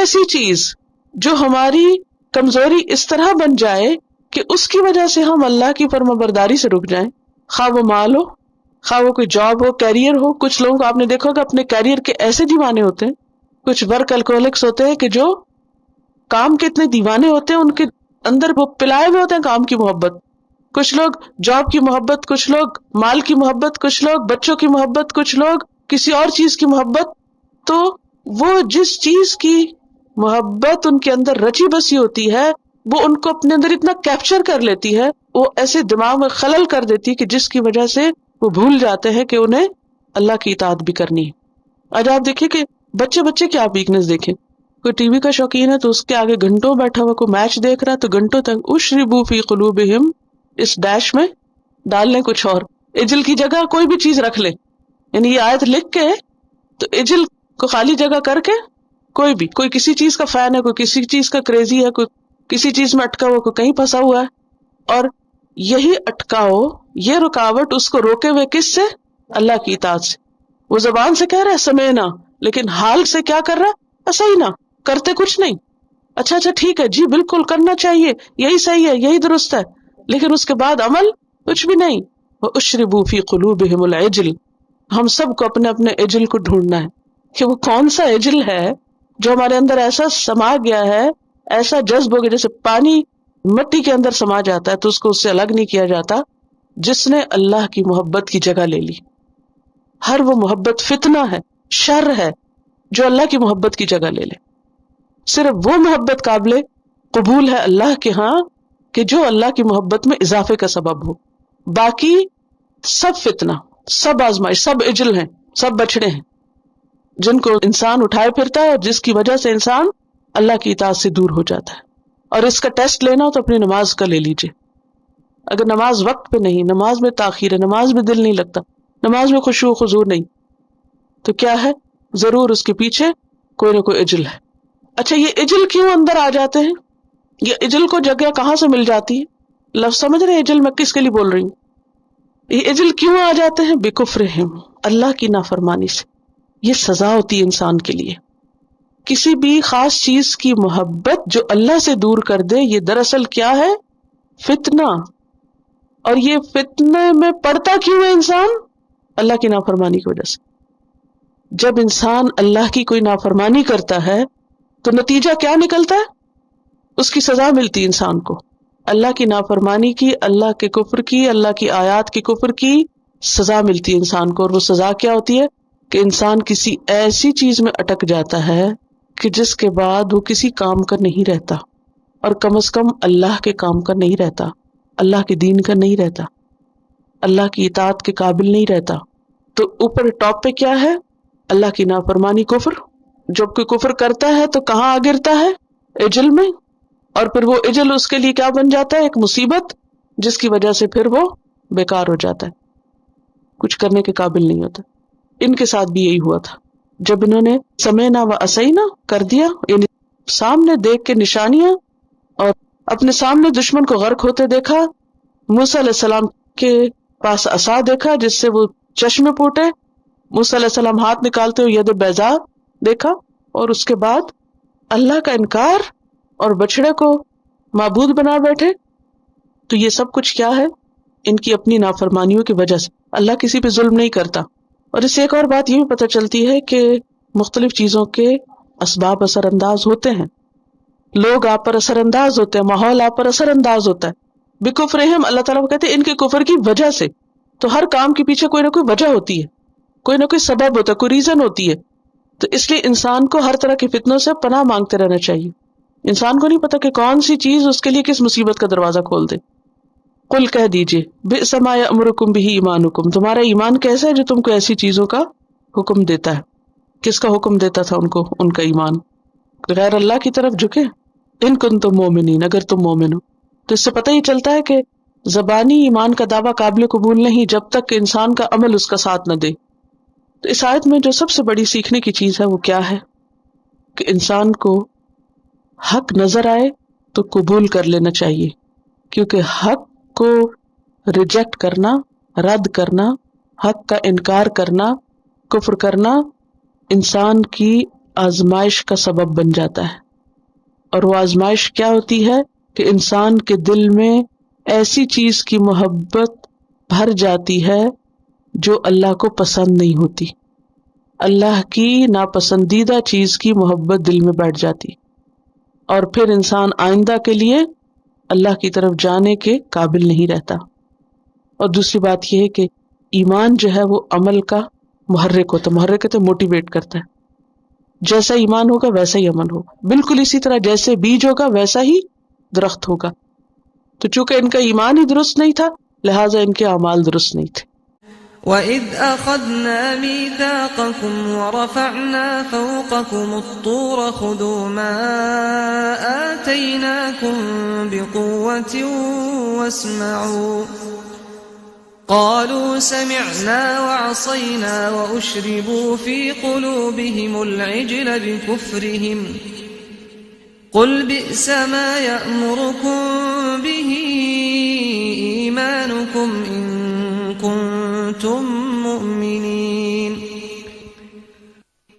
ایسی چیز جو ہماری کمزوری اس طرح بن جائے کہ اس کی وجہ سے ہم اللہ کی فرمانبرداری سے رک جائیں، خواہ وہ مال ہو، خواہ وہ کوئی جاب ہو، کیریئر ہو. کچھ لوگوں کو آپ نے دیکھا ہوگا اپنے کیریئر کے ایسے دیوانے ہوتے ہیں، کچھ ورک الکوہولکس ہوتے ہیں کہ جو کام کے اتنے دیوانے ہوتے ہیں، ان کے اندر وہ پلائے ہوئے ہوتے ہیں کام کی محبت. کچھ لوگ جاب کی محبت، کچھ لوگ مال کی محبت، کچھ لوگ بچوں کی محبت، کچھ لوگ کسی اور چیز کی محبت. تو وہ جس چیز کی محبت ان کے اندر رچی بسی ہوتی ہے وہ ان کو اپنے اندر اتنا کیپچر کر لیتی ہے، وہ ایسے دماغ میں خلل کر دیتی ہے کہ جس کی وجہ سے وہ بھول جاتے ہیں کہ انہیں اللہ کی اطاعت بھی کرنی ہے. آج آپ دیکھیں کہ بچے کیا ویکنس دیکھیں. کوئی ٹی وی کا شوقین ہے تو اس کے آگے گھنٹوں بیٹھا ہوا، کوئی میچ دیکھ رہا ہے تو گھنٹوں تک اشربوا فی قلوبہم، اس ڈیش میں ڈال لیں کچھ اور، اجل کی جگہ کوئی بھی چیز رکھ لیں. یعنی یہ آیت لکھ کے تو اجل کو خالی جگہ کر کے کوئی کسی چیز کا فین ہے، کوئی کسی چیز کا کریزی ہے، کوئی کسی چیز میں اٹکا ہوا، کوئی کہیں پھنسا ہوا ہے. اور یہی اٹکاؤ، یہ رکاوٹ اس کو روکے ہوئے کس سے؟ اللہ کی اطاعت سے. وہ زبان سے کہہ رہا ہے سمعنا، لیکن حال سے کیا کر رہا ہے؟ ایسا ہی نہ کرتے کچھ نہیں. اچھا ٹھیک ہے جی، بالکل کرنا چاہیے، یہی صحیح ہے، یہی درست ہے، لیکن اس کے بعد عمل کچھ بھی نہیں. وَأُشْرِبُوا فِي قُلُوبِهِمُ الْعِجْلَ. ہم سب کو اپنے اپنے اجل کو ڈھونڈنا ہے کہ وہ کون سا اجل ہے جو ہمارے اندر ایسا سما گیا ہے، ایسا جذب ہو گیا، جیسے پانی مٹی کے اندر سما جاتا ہے تو اس کو اس سے الگ نہیں کیا جاتا، جس نے اللہ کی محبت کی جگہ لے لی. ہر وہ محبت فتنہ ہے، شر ہے جو اللہ کی محبت کی جگہ لے لے. صرف وہ محبت قابل قبول ہے اللہ کے ہاں کہ جو اللہ کی محبت میں اضافے کا سبب ہو. باقی سب فتنہ، سب آزمائش، سب اجل ہیں، سب بچڑے ہیں جن کو انسان اٹھائے پھرتا ہے اور جس کی وجہ سے انسان اللہ کی اطاعت سے دور ہو جاتا ہے. اور اس کا ٹیسٹ لینا ہو تو اپنی نماز کا لے لیجئے. اگر نماز وقت پہ نہیں، نماز میں تاخیر ہے، نماز میں دل نہیں لگتا، نماز میں خشوع و خضوع نہیں، تو کیا ہے؟ ضرور اس کے پیچھے کوئی نہ کوئی اجل ہے. اچھا، یہ اجل کیوں اندر آ جاتے ہیں؟ یہ اجل کو جگہ کہاں سے مل جاتی ہے؟ لفظ سمجھ رہے ہیں اجل میں کس کے لیے بول رہی ہوں؟ یہ اجل کیوں آ جاتے ہیں؟ بکفرہم، اللہ کی نافرمانی سے. یہ سزا ہوتی ہے انسان کے لیے. کسی بھی خاص چیز کی محبت جو اللہ سے دور کر دے، یہ دراصل کیا ہے؟ فتنہ. اور یہ فتنے میں پڑتا کیوں ہے انسان؟ اللہ کی نافرمانی کی وجہ سے. جب انسان اللہ کی کوئی نافرمانی کرتا ہے تو نتیجہ کیا نکلتا ہے؟ اس کی سزا ملتی انسان کو. اللہ کی نافرمانی کی، اللہ کے کفر کی، اللہ کی آیات کے کفر کی سزا ملتی ہے انسان کو. اور وہ سزا کیا ہوتی ہے؟ کہ انسان کسی ایسی چیز میں اٹک جاتا ہے کہ جس کے بعد وہ کسی کام کا نہیں رہتا، اور کم از کم اللہ کے کام کا نہیں رہتا، اللہ کے دین کا نہیں رہتا، اللہ کی اطاعت کے قابل نہیں رہتا. تو اوپر ٹاپ پہ کیا ہے؟ اللہ کی نافرمانی، کفر. جب کوئی کفر کرتا ہے تو کہاں گرتا ہے؟ اجل میں. اور پھر وہ اجل اس کے لیے کیا بن جاتا ہے؟ ایک مصیبت، جس کی وجہ سے پھر وہ بیکار ہو جاتا ہے، کچھ کرنے کے قابل نہیں ہوتا. ان کے ساتھ بھی یہی ہوا تھا. جب انہوں نے سمعنا و عصینا کر دیا، یعنی سامنے دیکھ کے نشانیاں اور اپنے سامنے دشمن کو غرق ہوتے دیکھا، موسیٰ علیہ السلام کے پاس عصا دیکھا جس سے وہ چشمے پھوٹے، موسیٰ علیہ السلام ہاتھ نکالتے ہوئے ید بیضاء دیکھا، اور اس کے بعد اللہ کا انکار اور بچڑے کو معبود بنا بیٹھے. تو یہ سب کچھ کیا ہے؟ ان کی اپنی نافرمانیوں کی وجہ سے. اللہ کسی پہ ظلم نہیں کرتا. اور اس سے ایک اور بات یہ بھی پتہ چلتی ہے کہ مختلف چیزوں کے اسباب اثر انداز ہوتے ہیں. لوگ آپ پر اثر انداز ہوتے ہیں، ماحول آپ پر اثر انداز ہوتا ہے. بکفرہم، اللہ تعالیٰ کہتے ہیں ان کے کفر کی وجہ سے. تو ہر کام کے پیچھے کوئی نہ کوئی وجہ ہوتی ہے، کوئی نہ کوئی سبب ہوتا ہے، کوئی ریزن ہوتی ہے. تو اس لیے انسان کو ہر طرح کی فتنوں سے پناہ مانگتے رہنا چاہیے. انسان کو نہیں پتا کہ کون سی چیز اس کے لیے کس مصیبت کا دروازہ کھول دے. قل کہہ دیجئے، بئس ما یأمرکم بہ ایمانکم، تمہارا ایمان کیسا ہے جو تم کو ایسی چیزوں کا حکم دیتا ہے. کس کا حکم دیتا تھا ان کو؟ ان کا ایمان، غیر اللہ کی طرف جھکے. ان کنتم مومنین، اگر تم مومن ہو. تو اس سے پتہ ہی چلتا ہے کہ زبانی ایمان کا دعویٰ قابل قبول نہیں جب تک کہ انسان کا عمل اس کا ساتھ نہ دے. تو اس آیت میں جو سب سے بڑی سیکھنے کی چیز ہے وہ کیا ہے؟ کہ انسان کو حق نظر آئے تو قبول کر لینا چاہیے، کیونکہ حق کو ریجیکٹ کرنا، رد کرنا، حق کا انکار کرنا، کفر کرنا انسان کی آزمائش کا سبب بن جاتا ہے. اور وہ آزمائش کیا ہوتی ہے کہ انسان کے دل میں ایسی چیز کی محبت بھر جاتی ہے جو اللہ کو پسند نہیں ہوتی. اللہ کی ناپسندیدہ چیز کی محبت دل میں بیٹھ جاتی، اور پھر انسان آئندہ کے لیے اللہ کی طرف جانے کے قابل نہیں رہتا. اور دوسری بات یہ ہے کہ ایمان جو ہے وہ عمل کا محرک ہوتا ہے. محرک کہتے موٹیویٹ کرتا ہے. جیسا ایمان ہوگا ویسا ہی عمل ہوگا. بالکل اسی طرح جیسے بیج ہوگا ویسا ہی درخت ہوگا. تو چونکہ ان کا ایمان ہی درست نہیں تھا لہٰذا ان کے اعمال درست نہیں تھے. وَإِذْ أَخَذْنَا مِيثَاقَكُمْ وَرَفَعْنَا فَوْقَكُمُ الطُّورَ خُذُوا مَا آتَيْنَاكُمْ بِقُوَّةٍ وَاسْمَعُوا قَالُوا سَمِعْنَا وَعَصَيْنَا وَأُشْرِبُوا فِي قُلُوبِهِمُ الْعِجْلَ بِكُفْرِهِمْ قُلْ بِئْسَ مَا يَأْمُرُكُمْ بِهِ إِيمَانُكُمْ إِن كُنتُم مُّؤْمِنِينَ.